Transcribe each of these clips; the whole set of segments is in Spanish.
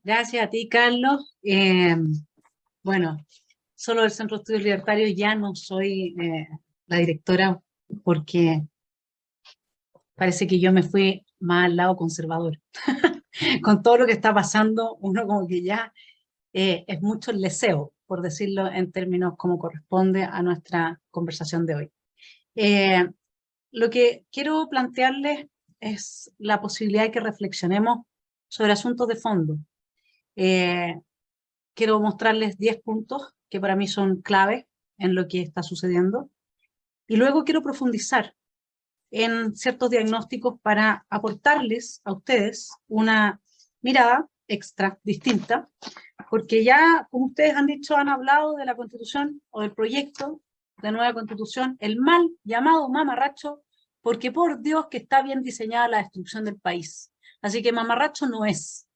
Gracias a ti, Carlos. Bueno, solo del Centro de Estudios Libertarios ya no soy la directora porque parece que yo me fui más al lado conservador. Con todo lo que está pasando, uno como que ya es mucho el deseo, por decirlo en términos como corresponde a nuestra conversación de hoy. Eh, lo que quiero plantearles es la posibilidad de que reflexionemos sobre asuntos de fondo. Eh, Quiero mostrarles 10 puntos que para mí son clave en lo que está sucediendo. Y luego quiero profundizar en ciertos diagnósticos para aportarles a ustedes una mirada extra, distinta, porque ya, como ustedes han dicho, han hablado de la Constitución o del proyecto de nueva Constitución, el mal llamado mamarracho, porque por Dios que está bien diseñada la destrucción del país. Así que mamarracho no es.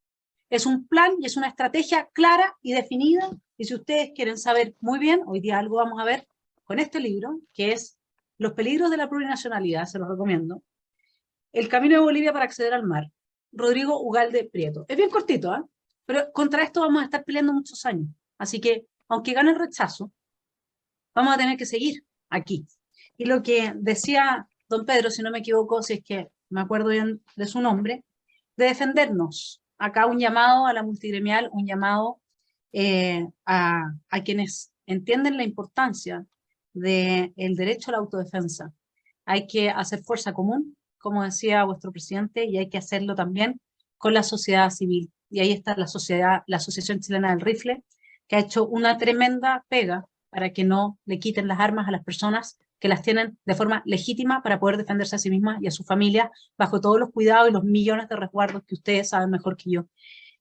Es un plan y es una estrategia clara y definida. Y si ustedes quieren saber muy bien, hoy día algo vamos a ver con este libro, que es Los peligros de la plurinacionalidad, se los recomiendo. El camino de Bolivia para acceder al mar. Rodrigo Ugalde Prieto. Es bien cortito, ¿eh? Pero contra esto vamos a estar peleando muchos años. Así que, aunque gane el rechazo, vamos a tener que seguir aquí. Y lo que decía don Pedro, si no me equivoco, si es que me acuerdo bien de su nombre, de defendernos. Acá un llamado a la multigremial, un llamado a quienes entienden la importancia del derecho a la autodefensa. Hay que hacer fuerza común, como decía vuestro presidente, y hay que hacerlo también con la sociedad civil. Y ahí está la sociedad, la Asociación Chilena del Rifle, que ha hecho una tremenda pega para que no le quiten las armas a las personas que las tienen de forma legítima para poder defenderse a sí mismas y a su familia bajo todos los cuidados y los millones de resguardos que ustedes saben mejor que yo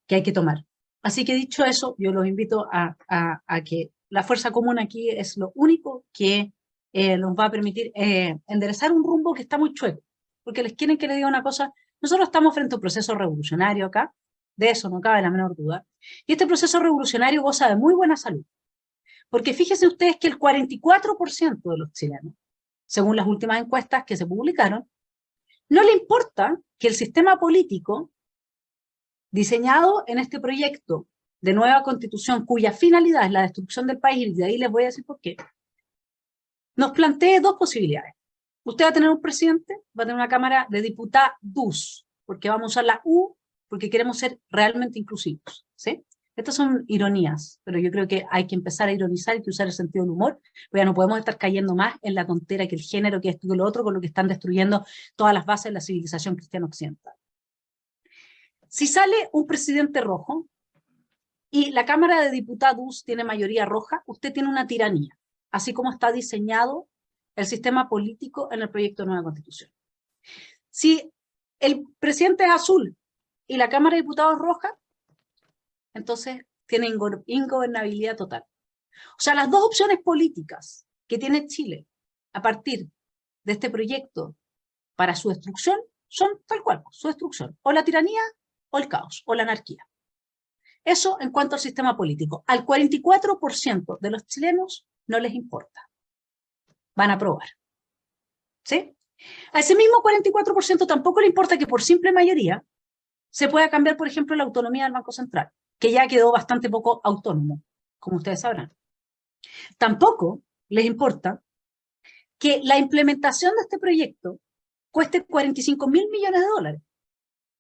que hay que tomar. Así que dicho eso, yo los invito a que la fuerza común aquí es lo único que nos va a permitir enderezar un rumbo que está muy chueco, porque les quieren que les diga una cosa, nosotros estamos frente a un proceso revolucionario acá, de eso no cabe la menor duda, y este proceso revolucionario goza de muy buena salud, porque fíjense ustedes que el 44% de los chilenos, según las últimas encuestas que se publicaron, no le importa que el sistema político diseñado en este proyecto de nueva constitución, cuya finalidad es la destrucción del país, y de ahí les voy a decir por qué, nos plantee dos posibilidades. Usted va a tener un presidente, va a tener una Cámara de Diputados, porque vamos a usar la U, porque queremos ser realmente inclusivos, ¿sí? Estas son ironías, pero yo creo que hay que empezar a ironizar y que usar el sentido del humor, porque ya no podemos estar cayendo más en la tontera que el género, que esto, que lo otro, con lo que están destruyendo todas las bases de la civilización cristiana occidental. Si sale un presidente rojo y la Cámara de Diputados tiene mayoría roja, usted tiene una tiranía, así como está diseñado el sistema político en el proyecto de nueva Constitución. Si el presidente es azul y la Cámara de Diputados es roja, entonces tiene ingobernabilidad total. O sea, las dos opciones políticas que tiene Chile a partir de este proyecto para su destrucción son tal cual, su destrucción, o la tiranía o el caos, o la anarquía. Eso en cuanto al sistema político. Al 44% de los chilenos no les importa. Van a aprobar. ¿Sí? A ese mismo 44% tampoco le importa que por simple mayoría se pueda cambiar, por ejemplo, la autonomía del Banco Central, que ya quedó bastante poco autónomo, como ustedes sabrán. Tampoco les importa que la implementación de este proyecto cueste 45.000 millones de dólares,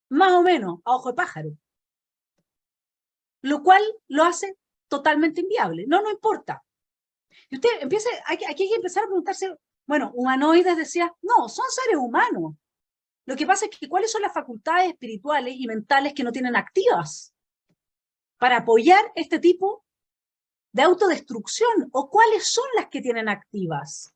más o menos, a ojo de pájaro, lo cual lo hace totalmente inviable. No importa. Y usted empieza, aquí hay que empezar a preguntarse, bueno, humanoides decía, no, son seres humanos. Lo que pasa es que cuáles son las facultades espirituales y mentales que no tienen activas para apoyar este tipo de autodestrucción, o cuáles son las que tienen activas.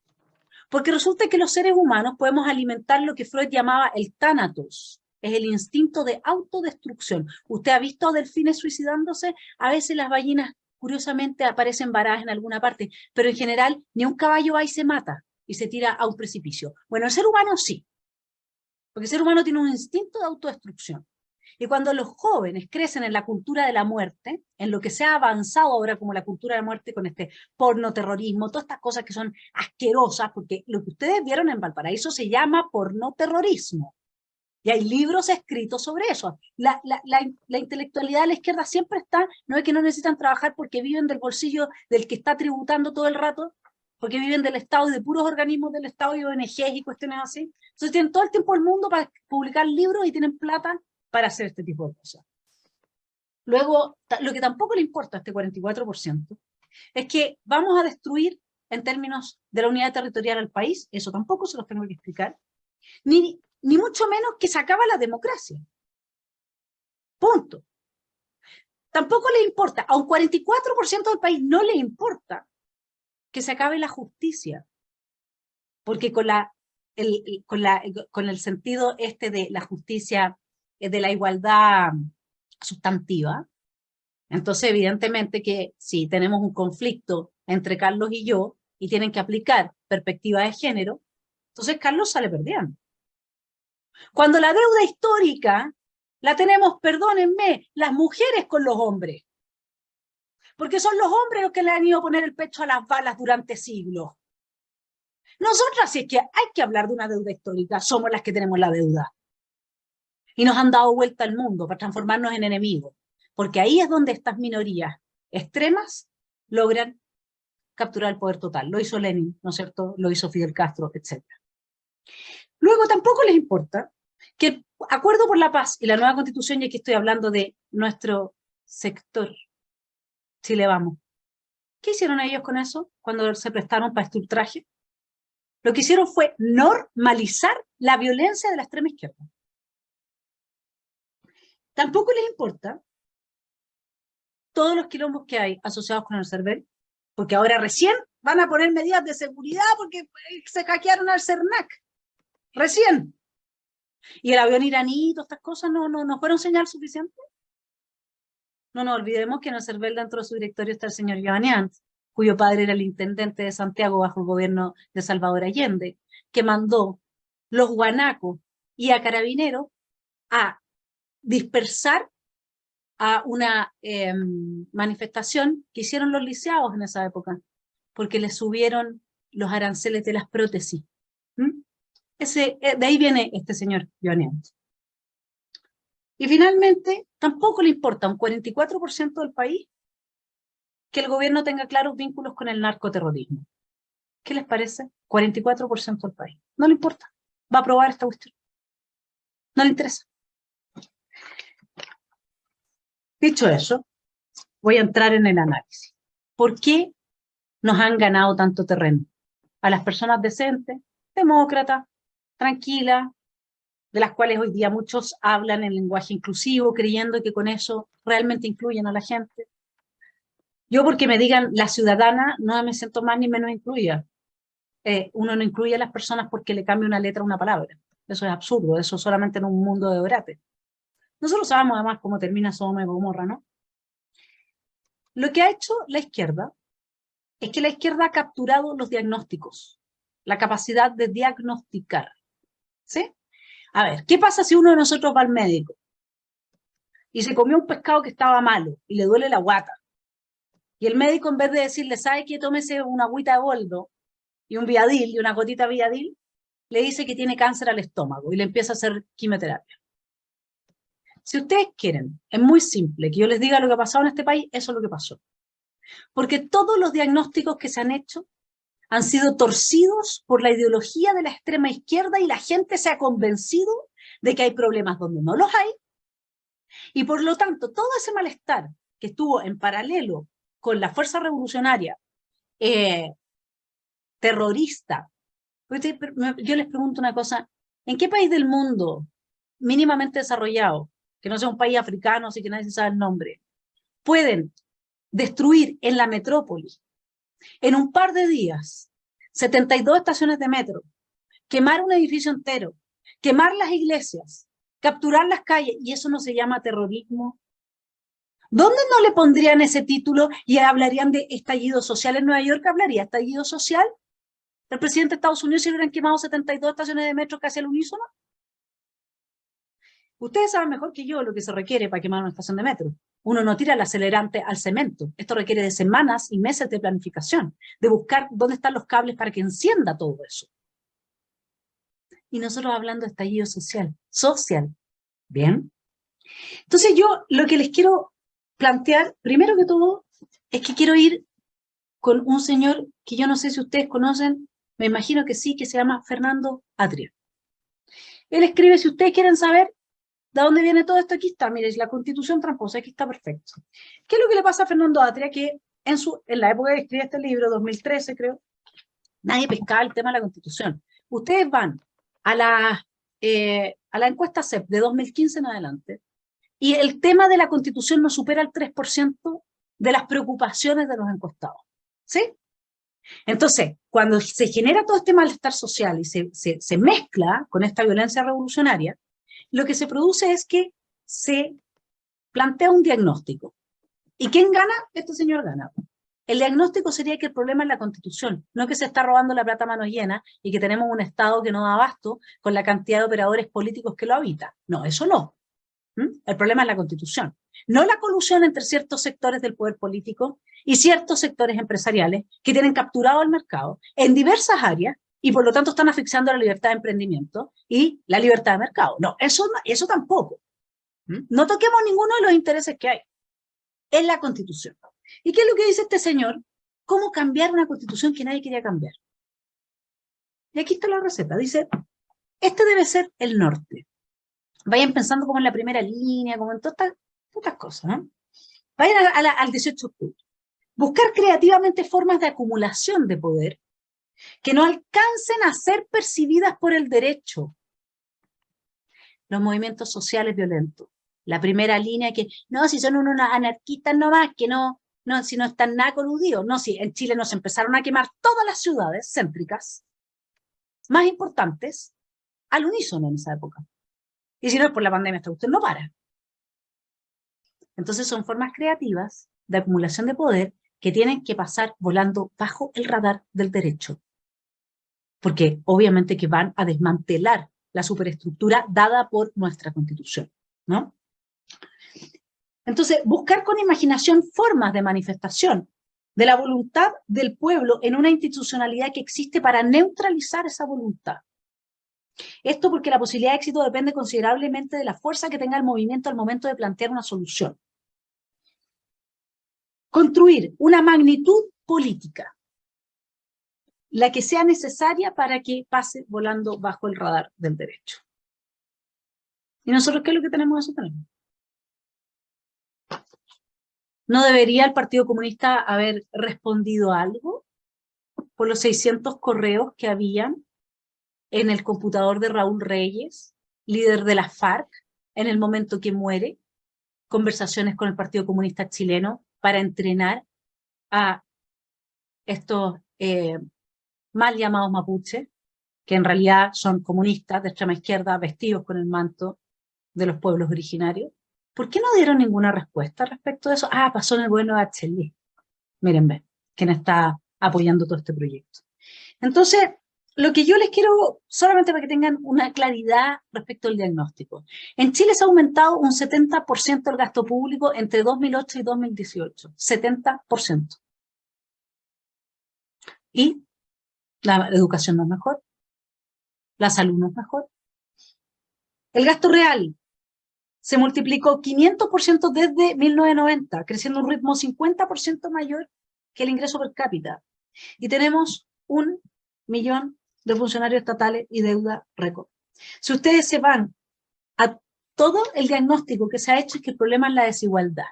Porque resulta que los seres humanos podemos alimentar lo que Freud llamaba el tánatos, es el instinto de autodestrucción. ¿Usted ha visto delfines suicidándose? A veces las ballenas, curiosamente, aparecen varadas en alguna parte, pero en general ni un caballo va y se mata y se tira a un precipicio. Bueno, el ser humano sí, porque el ser humano tiene un instinto de autodestrucción. Y cuando los jóvenes crecen en la cultura de la muerte, en lo que se ha avanzado ahora como la cultura de la muerte con este pornoterrorismo, todas estas cosas que son asquerosas, porque lo que ustedes vieron en Valparaíso se llama pornoterrorismo. Y hay libros escritos sobre eso. La intelectualidad de la izquierda siempre está, no es que no necesitan trabajar porque viven del bolsillo del que está tributando todo el rato, porque viven del Estado y de puros organismos del Estado y ONGs y cuestiones así. Entonces tienen todo el tiempo del mundo para publicar libros y tienen plata para hacer este tipo de cosas. Luego, lo que tampoco le importa a este 44% es que vamos a destruir en términos de la unidad territorial al país, eso tampoco se los tengo que explicar, ni mucho menos que se acaba la democracia. Punto. Tampoco le importa, a un 44% del país no le importa que se acabe la justicia, porque con el sentido este de la justicia, de la igualdad sustantiva, entonces evidentemente que si tenemos un conflicto entre Carlos y yo, y tienen que aplicar perspectiva de género, entonces Carlos sale perdiendo. Cuando la deuda histórica la tenemos, perdónenme, las mujeres con los hombres. Porque son los hombres los que le han ido a poner el pecho a las balas durante siglos. Nosotras, si es que hay que hablar de una deuda histórica, somos las que tenemos la deuda. Y nos han dado vuelta al mundo para transformarnos en enemigos. Porque ahí es donde estas minorías extremas logran capturar el poder total. Lo hizo Lenin, ¿no es cierto? Lo hizo Fidel Castro, etc. Luego tampoco les importa que el Acuerdo por la Paz y la nueva Constitución, y aquí estoy hablando de nuestro sector, Chile Vamos. ¿Qué hicieron ellos con eso cuando se prestaron para este ultraje? Lo que hicieron fue normalizar la violencia de la extrema izquierda. Tampoco les importa todos los quilombos que hay asociados con el CERVEL, porque ahora recién van a poner medidas de seguridad porque se hackearon al CERNAC. Recién. Y el avión iraní y todas estas cosas no fueron señal suficiente. No nos olvidemos que en el CERVEL, dentro de su directorio, está el señor Joaniant, cuyo padre era el intendente de Santiago bajo el gobierno de Salvador Allende, que mandó los guanacos y a carabineros a dispersar a una manifestación que hicieron los lisiados en esa época, porque les subieron los aranceles de las prótesis. De ahí viene este señor Joaniant. Y finalmente, tampoco le importa a un 44% del país que el gobierno tenga claros vínculos con el narcoterrorismo. ¿Qué les parece? 44% del país. No le importa. Va a aprobar esta cuestión. No le interesa. Dicho eso, voy a entrar en el análisis. ¿Por qué nos han ganado tanto terreno? A las personas decentes, demócratas, tranquilas, de las cuales hoy día muchos hablan en lenguaje inclusivo, creyendo que con eso realmente incluyen a la gente. Yo, porque me digan la ciudadana, no me siento más ni menos incluida. Uno no incluye a las personas porque le cambia una letra a una palabra. Eso es absurdo, eso solamente en un mundo de orate. Nosotros sabemos además cómo termina Sodoma y Gomorra, ¿no? Lo que ha hecho la izquierda es que la izquierda ha capturado los diagnósticos, la capacidad de diagnosticar. ¿Sí? A ver, ¿qué pasa si uno de nosotros va al médico y se comió un pescado que estaba malo y le duele la guata? Y el médico, en vez de decirle, ¿sabe qué? Tómese una agüita de boldo y un Viadil y una gotita de Viadil, le dice que tiene cáncer al estómago y le empieza a hacer quimioterapia. Si ustedes quieren, es muy simple, que yo les diga lo que ha pasado en este país, eso es lo que pasó. Porque todos los diagnósticos que se han hecho han sido torcidos por la ideología de la extrema izquierda y la gente se ha convencido de que hay problemas donde no los hay. Y por lo tanto, todo ese malestar que estuvo en paralelo con la fuerza revolucionaria terrorista. Yo les pregunto una cosa, ¿en qué país del mundo mínimamente desarrollado, que no sea un país africano, así que nadie sabe el nombre, pueden destruir en la metrópoli, en un par de días, 72 estaciones de metro, quemar un edificio entero, quemar las iglesias, capturar las calles, y eso no se llama terrorismo? ¿Dónde no le pondrían ese título y hablarían de estallido social? En Nueva York hablaría estallido social. ¿El presidente de Estados Unidos se hubieran quemado 72 estaciones de metro casi al unísono? Ustedes saben mejor que yo lo que se requiere para quemar una estación de metro. Uno no tira el acelerante al cemento. Esto requiere de semanas y meses de planificación, de buscar dónde están los cables para que encienda todo eso. Y nosotros hablando de estallido social. Social. ¿Bien? Entonces yo lo que les quiero plantear, primero que todo, es que quiero ir con un señor que yo no sé si ustedes conocen, me imagino que sí, que se llama Fernando Atria. Él escribe, si ustedes quieren saber de dónde viene todo esto, aquí está, mire, es la Constitución tramposa, aquí está perfecto. ¿Qué es lo que le pasa a Fernando Atria? Que en la época que escribía este libro, 2013 creo, nadie pescaba el tema de la Constitución. Ustedes van a la encuesta CEP de 2015 en adelante, y el tema de la Constitución no supera el 3% de las preocupaciones de los encuestados. ¿Sí? Entonces, cuando se genera todo este malestar social y se mezcla con esta violencia revolucionaria, lo que se produce es que se plantea un diagnóstico. ¿Y quién gana? Este señor gana. El diagnóstico sería que el problema es la Constitución, no que se está robando la plata a manos llenas y que tenemos un Estado que no da abasto con la cantidad de operadores políticos que lo habitan. No, eso no. El problema es la Constitución, no la colusión entre ciertos sectores del poder político y ciertos sectores empresariales que tienen capturado el mercado en diversas áreas y por lo tanto están asfixiando la libertad de emprendimiento y la libertad de mercado. No, eso tampoco. No toquemos ninguno de los intereses que hay. Es la Constitución. ¿Y qué es lo que dice este señor? ¿Cómo cambiar una Constitución que nadie quería cambiar? Y aquí está la receta. Dice, este debe ser el norte. Vayan pensando como en la primera línea, como en todas estas cosas, ¿no? Vayan al 18 de octubre. Buscar creativamente formas de acumulación de poder que no alcancen a ser percibidas por el derecho. Los movimientos sociales violentos. La primera línea que, no, si son unos anarquistas nomás, que no, si no están nada coludidos. No, si en Chile nos empezaron a quemar todas las ciudades céntricas más importantes al unísono en esa época. Y si no es por la pandemia, esta cuestión no para. Entonces son formas creativas de acumulación de poder que tienen que pasar volando bajo el radar del derecho. Porque obviamente que van a desmantelar la superestructura dada por nuestra Constitución, ¿no? Entonces, buscar con imaginación formas de manifestación de la voluntad del pueblo en una institucionalidad que existe para neutralizar esa voluntad. Esto porque la posibilidad de éxito depende considerablemente de la fuerza que tenga el movimiento al momento de plantear una solución. Construir una magnitud política, la que sea necesaria para que pase volando bajo el radar del derecho. ¿Y nosotros qué es lo que tenemos eso? Tenemos. ¿No debería el Partido Comunista haber respondido algo por los 600 correos que habían en el computador de Raúl Reyes, líder de la FARC, en el momento que muere? Conversaciones con el Partido Comunista chileno para entrenar a estos mal llamados mapuches, que en realidad son comunistas de extrema izquierda vestidos con el manto de los pueblos originarios. ¿Por qué no dieron ninguna respuesta respecto de eso? Ah, pasó en el gobierno de Bachelet. Miren, ven, quién está apoyando todo este proyecto. Entonces, lo que yo les quiero, solamente para que tengan una claridad respecto al diagnóstico. En Chile se ha aumentado un 70% el gasto público entre 2008 y 2018. 70%. Y la educación no es mejor, la salud no es mejor. El gasto real se multiplicó 500% desde 1990, creciendo a un ritmo 50% mayor que el ingreso per cápita. Y tenemos 1 millón de funcionarios estatales y deuda récord. Si ustedes se van a todo el diagnóstico que se ha hecho, es que el problema es la desigualdad.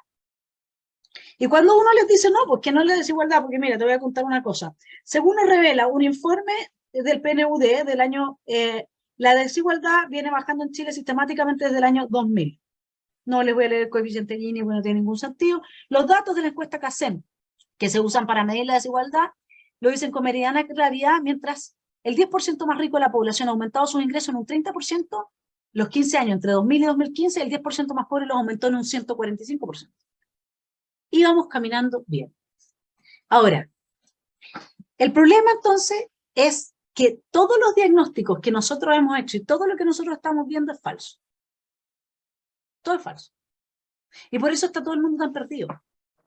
Y cuando uno les dice, no, pues que no es la desigualdad, porque mira, te voy a contar una cosa. Según nos revela un informe del PNUD del año, la desigualdad viene bajando en Chile sistemáticamente desde el año 2000. No les voy a leer el coeficiente Gini, porque no tiene ningún sentido. Los datos de la encuesta CACEM, que se usan para medir la desigualdad, lo dicen con meridiana claridad, mientras el 10% más rico de la población ha aumentado sus ingresos en un 30%, los 15 años, entre 2000 y 2015, el 10% más pobre los aumentó en un 145%. Y vamos caminando bien. Ahora, el problema entonces es que todos los diagnósticos que nosotros hemos hecho y todo lo que nosotros estamos viendo es falso. Todo es falso. Y por eso está todo el mundo tan perdido.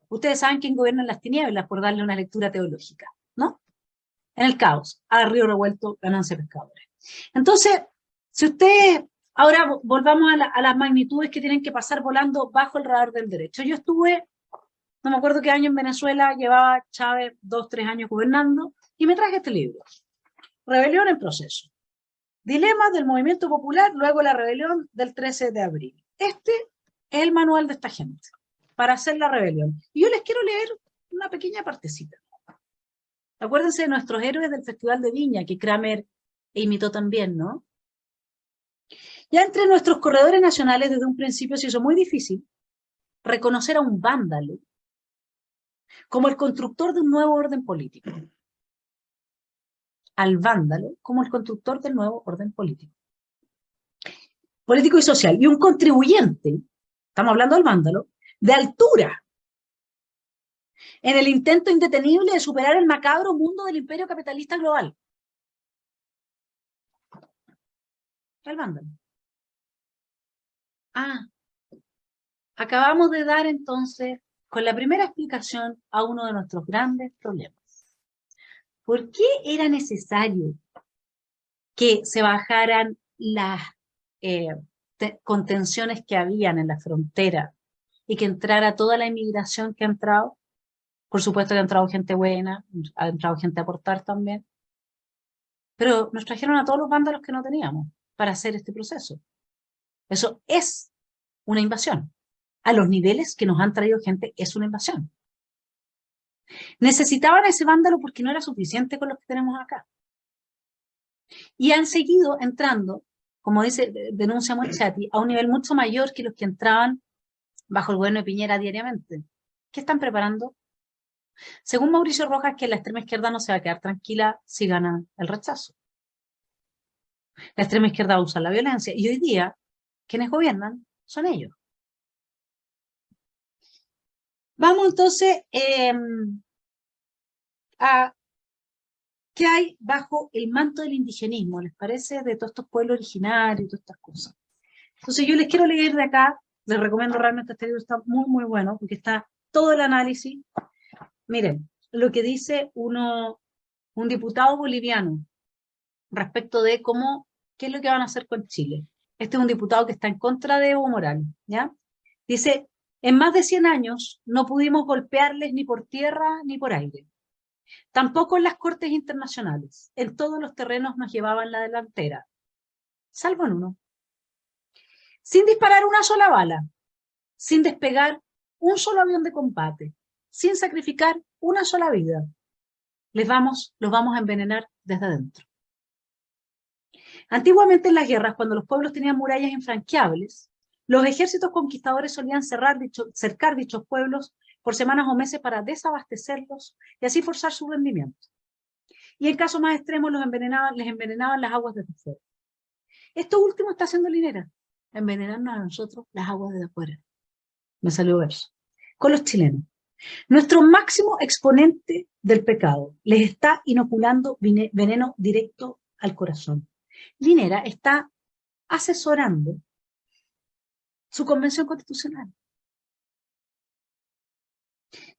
Ustedes saben quién gobierna en las tinieblas, por darle una lectura teológica, ¿no? En el caos, a río revuelto, ganancia pescadores. Entonces, Si ustedes, ahora volvamos a las magnitudes que tienen que pasar volando bajo el radar del derecho. Yo estuve, no me acuerdo qué año en Venezuela, llevaba Chávez 2, 3 años gobernando, y me traje este libro, Rebelión en Proceso. Dilemas del movimiento popular luego la rebelión del 13 de abril. Este es el manual de esta gente para hacer la rebelión. Y yo les quiero leer una pequeña partecita. Acuérdense de nuestros héroes del Festival de Viña, que Kramer imitó también, ¿no? Ya entre nuestros corredores nacionales desde un principio se hizo muy difícil reconocer a un vándalo como el constructor de un nuevo orden político. Al vándalo como el constructor del nuevo orden político. Político y social. Y un contribuyente, estamos hablando del vándalo, de altura, en el intento indetenible de superar el macabro mundo del imperio capitalista global. El vándalo. Acabamos de dar entonces con la primera explicación a uno de nuestros grandes problemas. ¿Por qué era necesario que se bajaran las contenciones que habían en la frontera y que entrara toda la inmigración que ha entrado? Por supuesto que ha entrado gente buena, ha entrado gente a aportar también, pero nos trajeron a todos los vándalos que no teníamos para hacer este proceso. Eso es una invasión. A los niveles que nos han traído gente es una invasión. Necesitaban a ese vándalo porque no era suficiente con los que tenemos acá. Y han seguido entrando, como dice, denuncia Mochati, a un nivel mucho mayor que los que entraban bajo el gobierno de Piñera diariamente. ¿Qué están preparando? Según Mauricio Rojas, que la extrema izquierda no se va a quedar tranquila si gana el rechazo. La extrema izquierda usa la violencia y hoy día quienes gobiernan son ellos. Vamos entonces a qué hay bajo el manto del indigenismo, ¿les parece? De todos estos pueblos originarios y todas estas cosas. Entonces yo les quiero leer de acá, les recomiendo realmente este libro, está muy, muy bueno, porque está todo el análisis. Miren, lo que dice un diputado boliviano respecto de qué es lo que van a hacer con Chile. Este es un diputado que está en contra de Evo Morales, ¿ya? Dice, en más de 100 años no pudimos golpearles ni por tierra ni por aire. Tampoco en las cortes internacionales. En todos los terrenos nos llevaban la delantera, salvo en uno. Sin disparar una sola bala, sin despegar un solo avión de combate, sin sacrificar una sola vida. Los vamos a envenenar desde adentro. Antiguamente en las guerras, cuando los pueblos tenían murallas infranqueables, los ejércitos conquistadores solían cercar dichos pueblos por semanas o meses para desabastecerlos y así forzar su rendimiento. Y en casos más extremos les envenenaban las aguas desde fuera. Esto último está haciendo Linera, envenenarnos a nosotros las aguas desde afuera. Me salió verso. Con los chilenos. Nuestro máximo exponente del pecado les está inoculando veneno directo al corazón. Linera está asesorando su convención constitucional.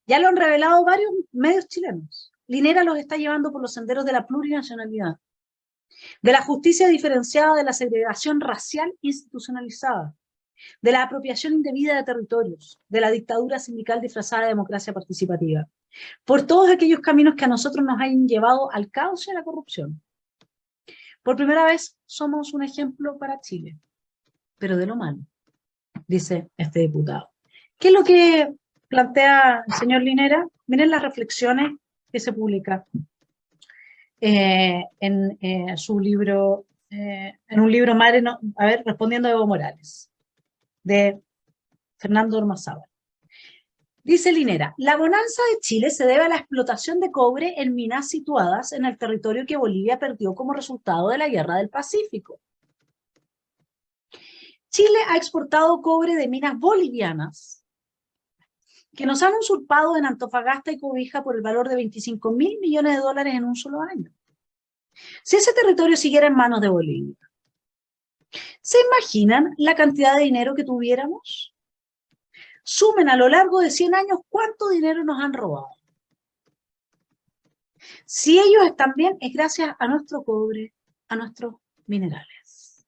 Ya lo han revelado varios medios chilenos. Linera los está llevando por los senderos de la plurinacionalidad, de la justicia diferenciada, de la segregación racial institucionalizada, de la apropiación indebida de territorios, de la dictadura sindical disfrazada de democracia participativa, por todos aquellos caminos que a nosotros nos han llevado al caos y a la corrupción. Por primera vez somos un ejemplo para Chile, pero de lo malo, dice este diputado. ¿Qué es lo que plantea el señor Linera? Miren las reflexiones que se publican en su libro, en un libro madre, respondiendo a Evo Morales, de Fernando Ormazábal. Dice Linera, la bonanza de Chile se debe a la explotación de cobre en minas situadas en el territorio que Bolivia perdió como resultado de la Guerra del Pacífico. Chile ha exportado cobre de minas bolivianas que nos han usurpado en Antofagasta y Cobija por el valor de $25.000 millones en un solo año. Si ese territorio siguiera en manos de Bolivia, ¿se imaginan la cantidad de dinero que tuviéramos? Sumen a lo largo de 100 años cuánto dinero nos han robado. Si ellos están bien, es gracias a nuestro cobre, a nuestros minerales.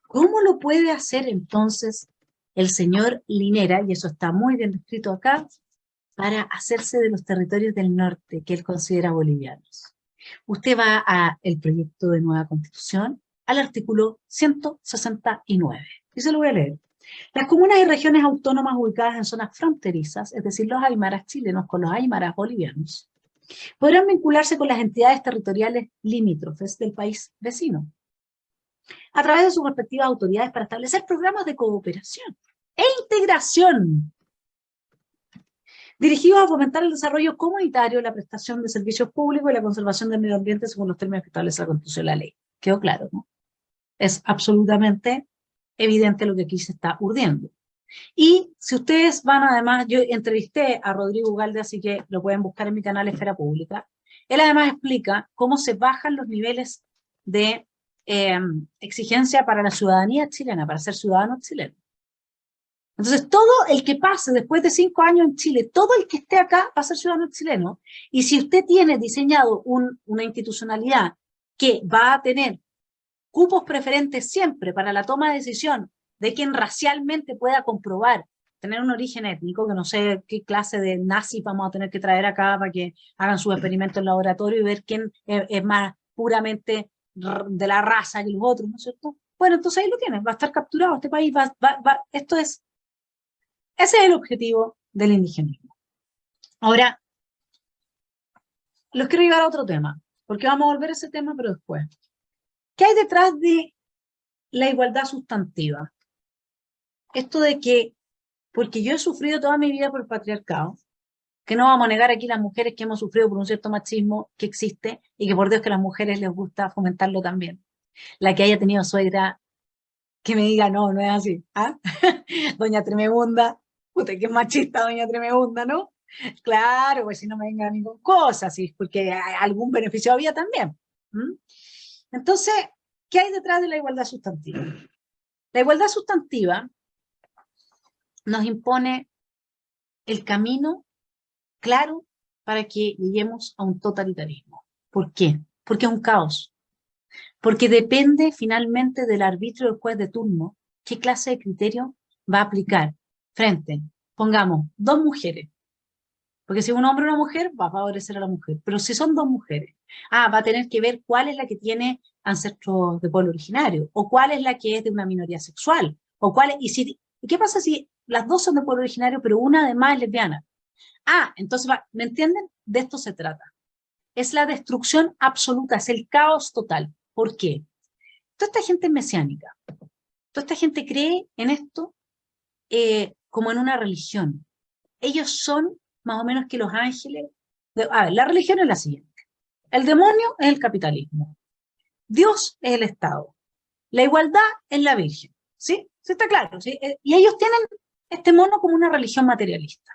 ¿Cómo lo puede hacer entonces el señor Linera, y eso está muy bien descrito acá, para hacerse de los territorios del norte que él considera bolivianos? Usted va al proyecto de nueva constitución, al artículo 169, y se lo voy a leer. Las comunas y regiones autónomas ubicadas en zonas fronterizas, es decir, los aymaras chilenos con los aymaras bolivianos, podrán vincularse con las entidades territoriales limítrofes del país vecino, a través de sus respectivas autoridades para establecer programas de cooperación e integración dirigidos a fomentar el desarrollo comunitario, la prestación de servicios públicos y la conservación del medio ambiente según los términos que establece la Constitución y la ley. Quedó claro, ¿no? Es absolutamente evidente lo que aquí se está urdiendo. Y si ustedes van, además, yo entrevisté a Rodrigo Ugalde, así que lo pueden buscar en mi canal Esfera Pública. Él además explica cómo se bajan los niveles de exigencia para la ciudadanía chilena, para ser ciudadano chileno. Entonces, todo el que pase después de 5 años en Chile, todo el que esté acá va a ser ciudadano chileno. Y si usted tiene diseñado una institucionalidad que va a tener cupos preferentes siempre para la toma de decisión de quien racialmente pueda comprobar tener un origen étnico, que no sé qué clase de nazi vamos a tener que traer acá para que hagan sus experimentos en laboratorio y ver quién es más puramente de la raza que los otros, ¿no es cierto? Bueno, entonces ahí lo tienen, va a estar capturado este país, ese es el objetivo del indigenismo. Ahora, los quiero llevar a otro tema, porque vamos a volver a ese tema, pero después. ¿Qué hay detrás de la igualdad sustantiva? Esto de que, porque yo he sufrido toda mi vida por el patriarcado, que no vamos a negar aquí las mujeres que hemos sufrido por un cierto machismo que existe y que por Dios que a las mujeres les gusta fomentarlo también. La que haya tenido suegra que me diga, no, no es así. ¿Ah? Doña Tremebunda, puta, qué machista Doña Tremebunda, ¿no? Claro, pues si no me venga ni con cosas, ¿sí? Porque algún beneficio había también. ¿Mm? Entonces, ¿qué hay detrás de la igualdad sustantiva? La igualdad sustantiva nos impone el camino claro para que lleguemos a un totalitarismo. ¿Por qué? Porque es un caos. Porque depende finalmente del arbitrio del juez de turno qué clase de criterio va a aplicar frente, pongamos, dos mujeres. Porque si un hombre o una mujer, va a favorecer a la mujer. Pero si son dos mujeres, va a tener que ver cuál es la que tiene ancestros de pueblo originario, o cuál es la que es de una minoría sexual, o cuál es, ¿y qué pasa si las dos son de pueblo originario, pero una además es lesbiana? Entonces, ¿me entienden? De esto se trata. Es la destrucción absoluta, es el caos total. ¿Por qué? Toda esta gente es mesiánica. Toda esta gente cree en esto como en una religión. Ellos son más o menos que los ángeles. La religión es la siguiente. El demonio es el capitalismo. Dios es el Estado. La igualdad es la Virgen. ¿Sí? ¿Sí está claro? ¿Sí? Y ellos tienen este mono como una religión materialista.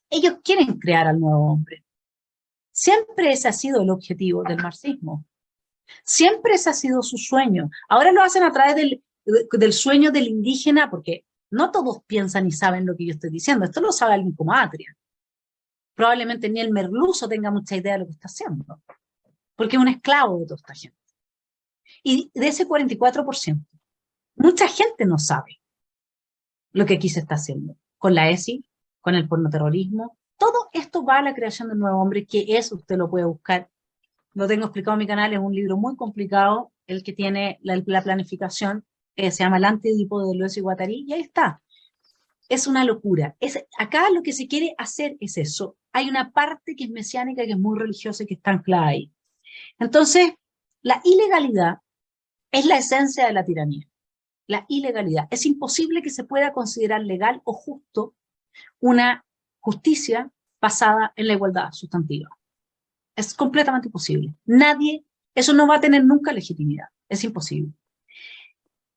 Ellos quieren crear al nuevo hombre. Siempre ese ha sido el objetivo del marxismo. Siempre ese ha sido su sueño. Ahora lo hacen a través del sueño del indígena, porque no todos piensan y saben lo que yo estoy diciendo. Esto lo sabe alguien como Atria. Probablemente ni el merluzo tenga mucha idea de lo que está haciendo, porque es un esclavo de toda esta gente. Y de ese 44%, mucha gente no sabe lo que aquí se está haciendo. Con la ESI, con el pornoterrorismo, todo esto va a la creación del nuevo hombre, que es, usted lo puede buscar, lo tengo explicado en mi canal, es un libro muy complicado, el que tiene la planificación, se llama El Antidipo de Deleuze y Guattari, y ahí está. Es una locura. Acá lo que se quiere hacer es eso. Hay una parte que es mesiánica, que es muy religiosa y que está anclada ahí. Entonces, la ilegalidad es la esencia de la tiranía. La ilegalidad. Es imposible que se pueda considerar legal o justo una justicia basada en la igualdad sustantiva. Es completamente imposible. Nadie, eso no va a tener nunca legitimidad. Es imposible.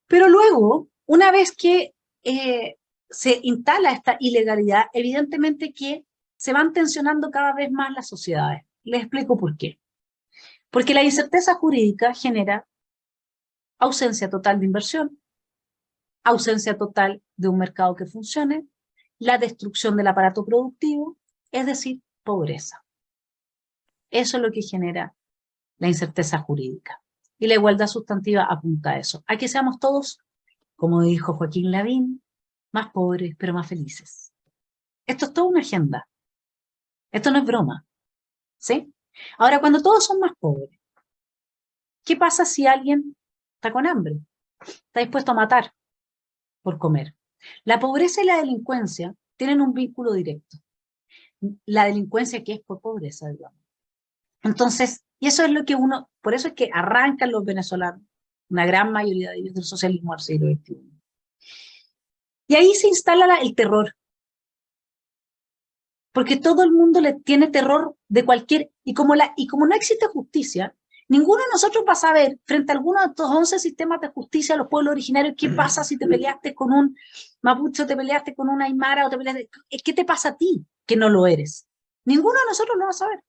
Pero luego, una vez que se instala esta ilegalidad, evidentemente que se van tensionando cada vez más las sociedades. Les explico por qué. Porque la incerteza jurídica genera ausencia total de inversión, ausencia total de un mercado que funcione, la destrucción del aparato productivo, es decir, pobreza. Eso es lo que genera la incerteza jurídica. Y la igualdad sustantiva apunta a eso, a que seamos todos como dijo Joaquín Lavín, más pobres pero más felices. Esto es toda una agenda. Esto no es broma, ¿sí? Ahora, cuando todos son más pobres, ¿qué pasa si alguien está con hambre? Está dispuesto a matar por comer. La pobreza y la delincuencia tienen un vínculo directo. La delincuencia que es por pobreza, digamos. Entonces, y eso es lo que uno, por eso es que arrancan los venezolanos, una gran mayoría de ellos del socialismo al siglo XXI. Y ahí se instala el terror, porque todo el mundo le tiene terror de cualquier, y como no existe justicia, ninguno de nosotros va a saber, frente a alguno de estos 11 sistemas de justicia de los pueblos originarios, qué pasa si te peleaste con un mapuche, o te peleaste con una aymara, o te peleaste, ¿qué te pasa a ti que no lo eres? Ninguno de nosotros lo va a saber.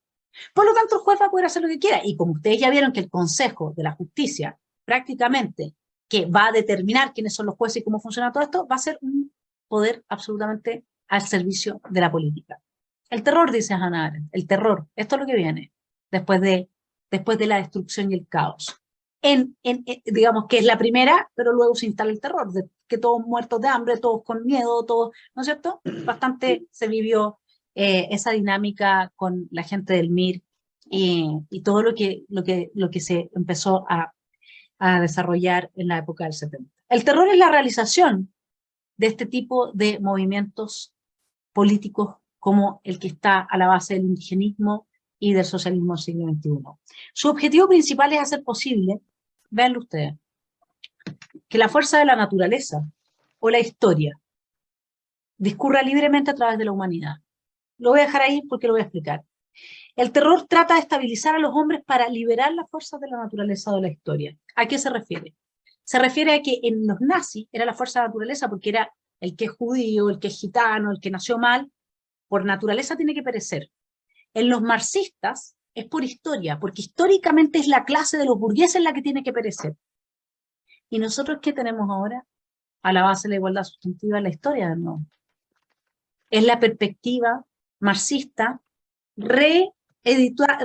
Por lo tanto, el juez va a poder hacer lo que quiera. Y como ustedes ya vieron que el Consejo de la Justicia, prácticamente, que va a determinar quiénes son los jueces y cómo funciona todo esto, va a ser un poder absolutamente al servicio de la política. El terror, dice Hannah Arendt, el terror, esto es lo que viene después de la destrucción y el caos. Digamos que es la primera, pero luego se instala el terror, de que todos muertos de hambre, todos con miedo, todos, ¿no es cierto? Bastante se vivió esa dinámica con la gente del MIR y todo lo que se empezó a desarrollar en la época del 70. El terror es la realización de este tipo de movimientos políticos como el que está a la base del indigenismo y del socialismo del siglo XXI. Su objetivo principal es hacer posible, véanlo ustedes, que la fuerza de la naturaleza o la historia discurra libremente a través de la humanidad. Lo voy a dejar ahí porque lo voy a explicar. El terror trata de estabilizar a los hombres para liberar las fuerzas de la naturaleza o de la historia. ¿A qué se refiere? Se refiere a que en los nazis era la fuerza de la naturaleza porque era el que es judío, el que es gitano, el que nació mal, por naturaleza tiene que perecer. En los marxistas es por historia, porque históricamente es la clase de los burgueses la que tiene que perecer. ¿Y nosotros qué tenemos ahora? A la base de la igualdad sustantiva en la historia, ¿no? Es la perspectiva marxista reeditada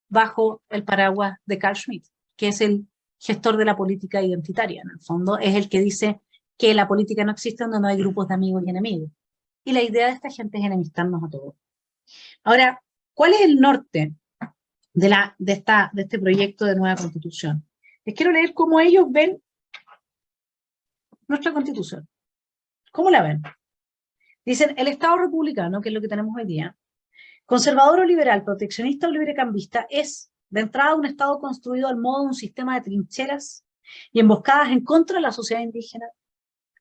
bajo el paraguas de Carl Schmitt, que es el gestor de la política identitaria. En el fondo es el que dice que la política no existe donde no hay grupos de amigos y enemigos. Y la idea de esta gente es enemistarnos a todos. Ahora, ¿cuál es el norte de este proyecto de nueva constitución? Les quiero leer cómo ellos ven nuestra constitución. ¿Cómo la ven? Dicen, el Estado republicano, que es lo que tenemos hoy día, conservador o liberal, proteccionista o librecambista, es, de entrada, un Estado construido al modo de un sistema de trincheras y emboscadas en contra de la sociedad indígena,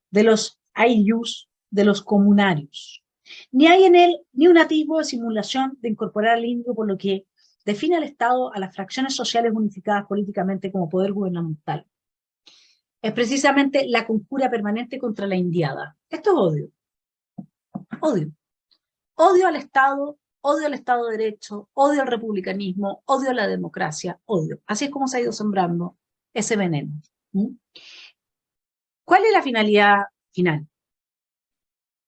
de los ayllus, de los comunarios. Ni hay en él ni un atisbo de simulación de incorporar al indio, por lo que define al Estado a las fracciones sociales unificadas políticamente como poder gubernamental. Es precisamente la conjura permanente contra la indiada. Esto es odio. Odio. Odio al Estado de Derecho, odio al republicanismo, odio a la democracia, odio. Así es como se ha ido sembrando ese veneno. ¿Mm? ¿Cuál es la finalidad final?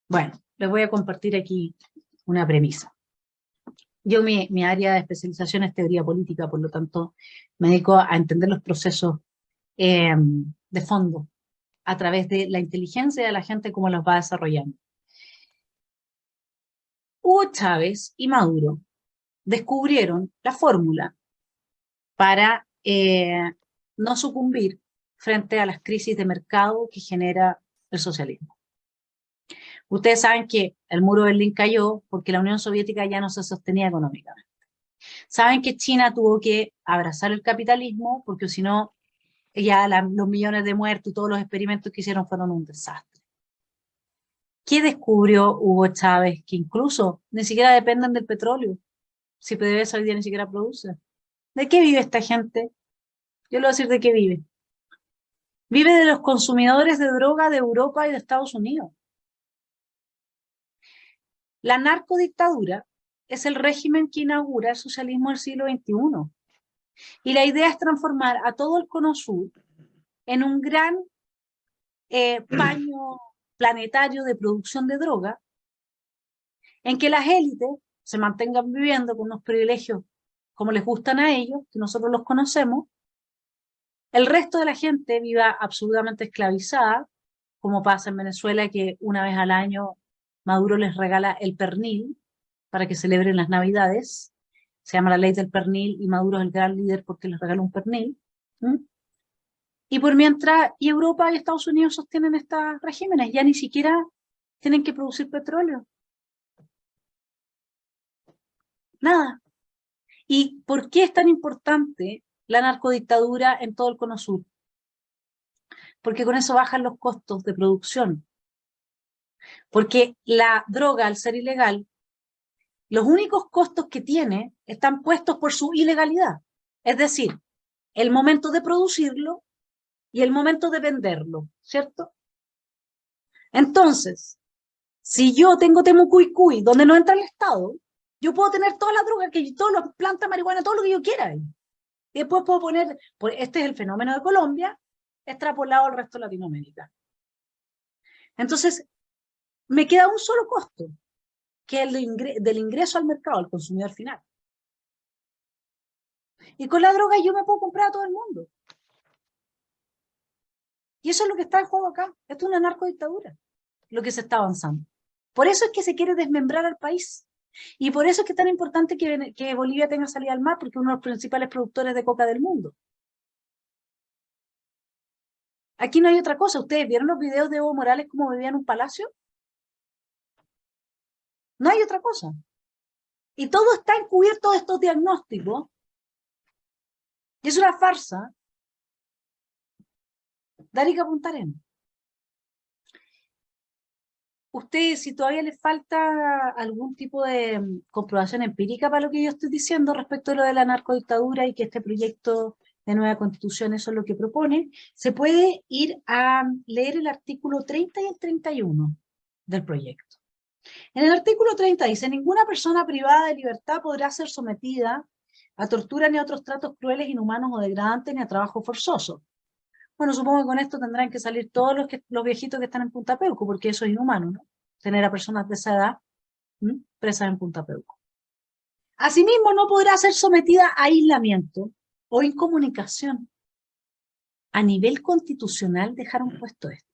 Bueno, les voy a compartir aquí una premisa. Yo mi área de especialización es teoría política, por lo tanto me dedico a entender los procesos de fondo a través de la inteligencia de la gente, cómo los va desarrollando. Hugo Chávez y Maduro descubrieron la fórmula para no sucumbir frente a las crisis de mercado que genera el socialismo. Ustedes saben que el muro de Berlín cayó porque la Unión Soviética ya no se sostenía económicamente. Saben que China tuvo que abrazar el capitalismo porque si no, ya los millones de muertos y todos los experimentos que hicieron fueron un desastre. ¿Qué descubrió Hugo Chávez? Que incluso ni siquiera dependen del petróleo. Si PDVSA hoy día ni siquiera produce. ¿De qué vive esta gente? Yo le voy a decir de qué vive. Vive de los consumidores de droga de Europa y de Estados Unidos. La narcodictadura es el régimen que inaugura el socialismo del siglo XXI. Y la idea es transformar a todo el Cono Sur en un gran paño planetario de producción de droga, en que las élites se mantengan viviendo con unos privilegios como les gustan a ellos, que nosotros los conocemos, el resto de la gente viva absolutamente esclavizada, como pasa en Venezuela, que una vez al año Maduro les regala el pernil para que celebren las Navidades. Se llama la ley del pernil y Maduro es el gran líder porque les regala un pernil. ¿Mm? Y por mientras, y Europa y Estados Unidos sostienen estos regímenes, ya ni siquiera tienen que producir petróleo. Nada. ¿Y por qué es tan importante la narcodictadura en todo el Cono Sur? Porque con eso bajan los costos de producción. Porque la droga, al ser ilegal, los únicos costos que tiene están puestos por su ilegalidad. Es decir, el momento de producirlo y el momento de venderlo, ¿cierto? Entonces, si yo tengo Temucuicui, donde no entra el Estado, yo puedo tener toda la droga, todas las plantas, marihuana, todo lo que yo quiera ahí. Y después puedo poner, pues este es el fenómeno de Colombia, extrapolado al resto de Latinoamérica. Entonces, me queda un solo costo, que es el del ingreso al mercado, al consumidor final. Y con la droga yo me puedo comprar a todo el mundo. Y eso es lo que está en juego acá. Esto es una narcodictadura, lo que se está avanzando. Por eso es que se quiere desmembrar al país. Y por eso es que es tan importante que Bolivia tenga salida al mar, porque es uno de los principales productores de coca del mundo. Aquí no hay otra cosa. ¿Ustedes vieron los videos de Evo Morales cómo vivía en un palacio? No hay otra cosa. Y todo está encubierto de estos diagnósticos. Y es una farsa. Darica Punta Arenas. Usted, si todavía le falta algún tipo de comprobación empírica para lo que yo estoy diciendo respecto a lo de la narcodictadura y que este proyecto de nueva constitución eso es lo que propone, se puede ir a leer el artículo 30 y el 31 del proyecto. En el artículo 30 dice, ninguna persona privada de libertad podrá ser sometida a tortura ni a otros tratos crueles, inhumanos o degradantes ni a trabajo forzoso. Bueno, supongo que con esto tendrán que salir todos los viejitos que están en Punta Peuco, porque eso es inhumano, ¿no? Tener a personas de esa edad presas en Punta Peuco. Asimismo, no podrá ser sometida a aislamiento o incomunicación. A nivel constitucional dejaron puesto esto.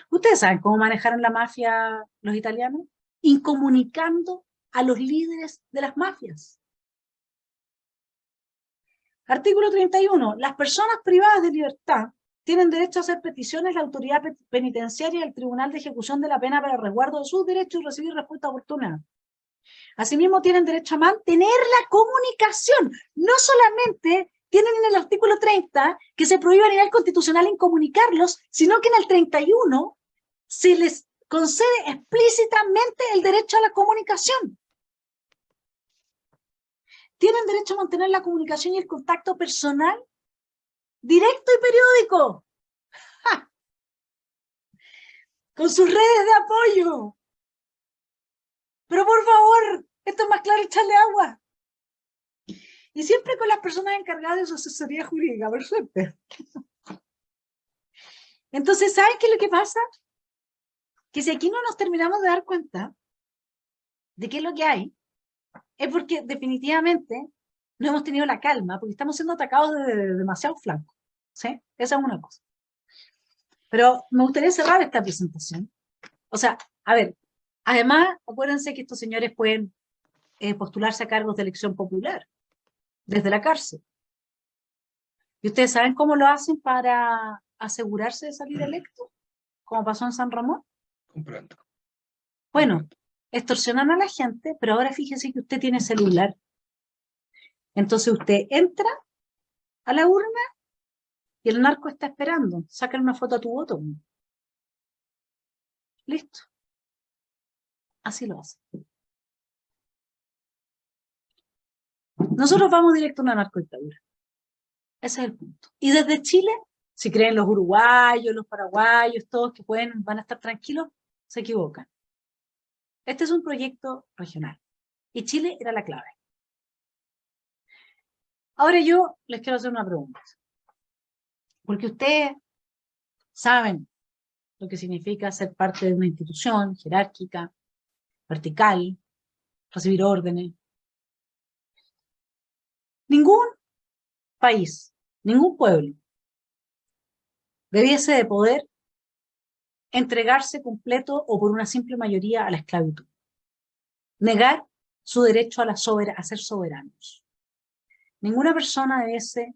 ¿Ustedes saben cómo manejaron la mafia los italianos? Incomunicando a los líderes de las mafias. Artículo 31. Las personas privadas de libertad tienen derecho a hacer peticiones a la autoridad penitenciaria y al Tribunal de Ejecución de la Pena para el resguardo de sus derechos y recibir respuesta oportuna. Asimismo, tienen derecho a mantener la comunicación. No solamente tienen en el artículo 30 que se prohíbe a nivel constitucional incomunicarlos, sino que en el 31 se les concede explícitamente el derecho a la comunicación. Tienen derecho a mantener la comunicación y el contacto personal, directo y periódico, ¡ja!, con sus redes de apoyo. Pero por favor, esto es más claro, echarle agua. Y siempre con las personas encargadas de su asesoría jurídica, por suerte. Entonces, ¿saben qué es lo que pasa? Que si aquí no nos terminamos de dar cuenta de qué es lo que hay, es porque definitivamente no hemos tenido la calma, porque estamos siendo atacados de demasiado flanco. ¿Sí? Esa es una cosa. Pero me gustaría cerrar esta presentación. O sea, a ver, además, acuérdense que estos señores pueden postularse a cargos de elección popular desde la cárcel. ¿Y ustedes saben cómo lo hacen para asegurarse de salir electos? Como pasó en San Ramón. Comprando. Bueno, extorsionan a la gente, pero ahora fíjese que usted tiene celular. Entonces usted entra a la urna y el narco está esperando. Sácale una foto a tu voto. Listo. Así lo hace. Nosotros vamos directo a una narcodictadura. Ese es el punto. Y desde Chile, si creen los uruguayos, los paraguayos, todos que van a estar tranquilos, se equivocan. Este es un proyecto regional. Y Chile era la clave. Ahora yo les quiero hacer una pregunta. Porque ustedes saben lo que significa ser parte de una institución jerárquica, vertical, recibir órdenes. Ningún país ningún pueblo debiese de poder entregarse completo o por una simple mayoría a la esclavitud. Negar su derecho a ser soberanos. Ninguna persona debiese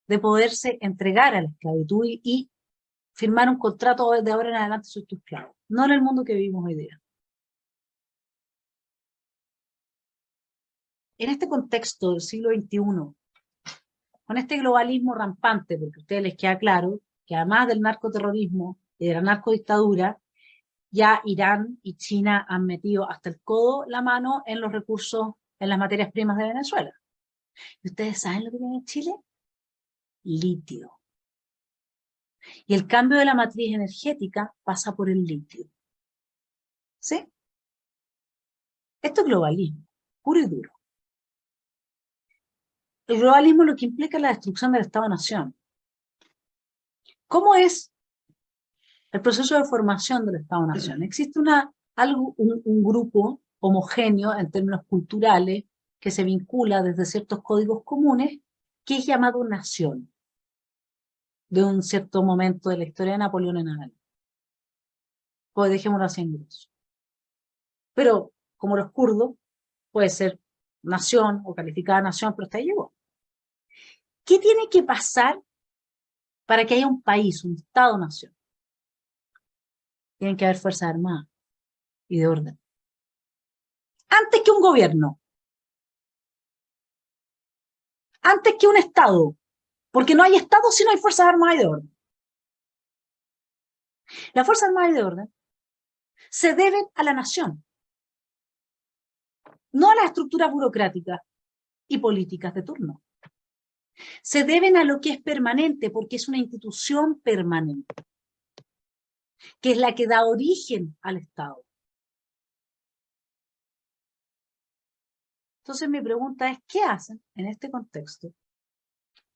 de poderse entregar a la esclavitud y firmar un contrato de ahora en adelante soy tu esclavo. No en el mundo que vivimos hoy día. En este contexto del siglo XXI, con este globalismo rampante, porque a ustedes les queda claro que además del narcoterrorismo y de la narcodictadura, ya Irán y China han metido hasta el codo la mano en los recursos, en las materias primas de Venezuela. ¿Y ustedes saben lo que tiene Chile? Litio. Y el cambio de la matriz energética pasa por el litio. ¿Sí? Esto es globalismo, puro y duro. El globalismo lo que implica es la destrucción del Estado-Nación. ¿Cómo es el proceso de formación del Estado-Nación? Existe un grupo homogéneo en términos culturales que se vincula desde ciertos códigos comunes que es llamado nación, de un cierto momento de la historia de Napoleón en adelante. Pues dejémoslo así en grueso. Pero, como los kurdos, puede ser nación o calificada nación, pero hasta ahí llegó. ¿Qué tiene que pasar para que haya un país, un Estado-nación? Tienen que haber fuerzas armadas y de orden. Antes que un gobierno. Antes que un Estado. Porque no hay Estado si no hay fuerzas armadas y de orden. Las fuerzas armadas y de orden se deben a la nación, no a las estructuras burocráticas y políticas de turno. Se deben a lo que es permanente, porque es una institución permanente, que es la que da origen al Estado. Entonces mi pregunta es, ¿qué hacen en este contexto?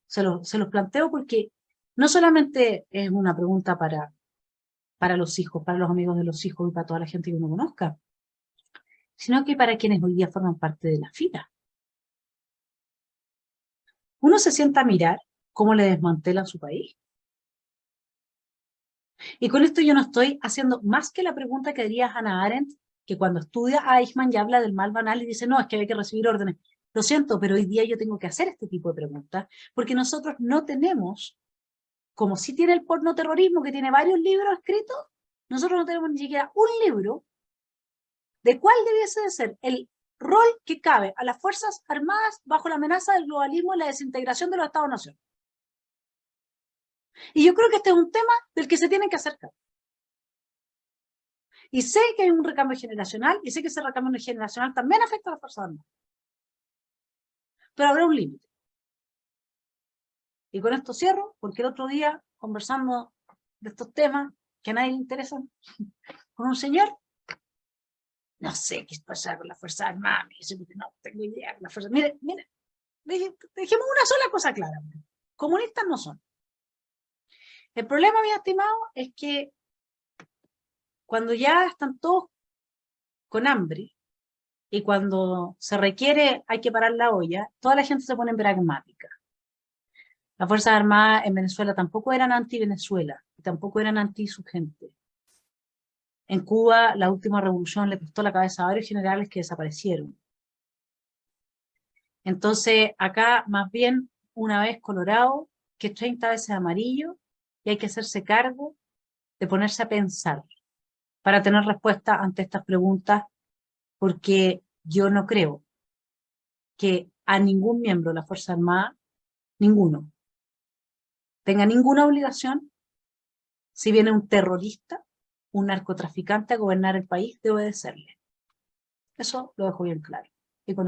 Se los planteo porque no solamente es una pregunta para los hijos, para los amigos de los hijos y para toda la gente que uno conozca, sino que para quienes hoy día forman parte de la fila. Uno se sienta a mirar cómo le desmantelan su país. Y con esto yo no estoy haciendo más que la pregunta que haría Hannah Arendt, que cuando estudia a Eichmann y habla del mal banal y dice, no, es que hay que recibir órdenes. Lo siento, pero hoy día yo tengo que hacer este tipo de preguntas, porque nosotros no tenemos, como sí tiene el pornoterrorismo, que tiene varios libros escritos, nosotros no tenemos ni siquiera un libro de cuál debiese de ser el rol que cabe a las Fuerzas Armadas bajo la amenaza del globalismo y la desintegración de los Estados-nación. Y yo creo que este es un tema del que se tienen que acercar. Y sé que hay un recambio generacional, y sé que ese recambio generacional también afecta a las Fuerzas Armadas. Pero habrá un límite. Y con esto cierro, porque el otro día, conversando de estos temas que a nadie le interesan, con un señor, no sé qué pasa con las Fuerzas Armadas, me dice, no tengo idea de las Fuerzas. Mire, dejemos una sola cosa clara. Comunistas no son. El problema, mi estimado, es que cuando ya están todos con hambre y cuando se requiere, hay que parar la olla, toda la gente se pone pragmática. Las Fuerzas Armadas en Venezuela tampoco eran anti-Venezuela, tampoco eran anti su gente. En Cuba, la última revolución le costó la cabeza a varios generales que desaparecieron. Entonces, acá, más bien, una vez colorado, que 30 veces amarillo, y hay que hacerse cargo de ponerse a pensar para tener respuesta ante estas preguntas, porque yo no creo que a ningún miembro de la Fuerza Armada, ninguno, tenga ninguna obligación, si viene un terrorista, un narcotraficante a gobernar el país, de obedecerle. Eso lo dejo bien claro. Y con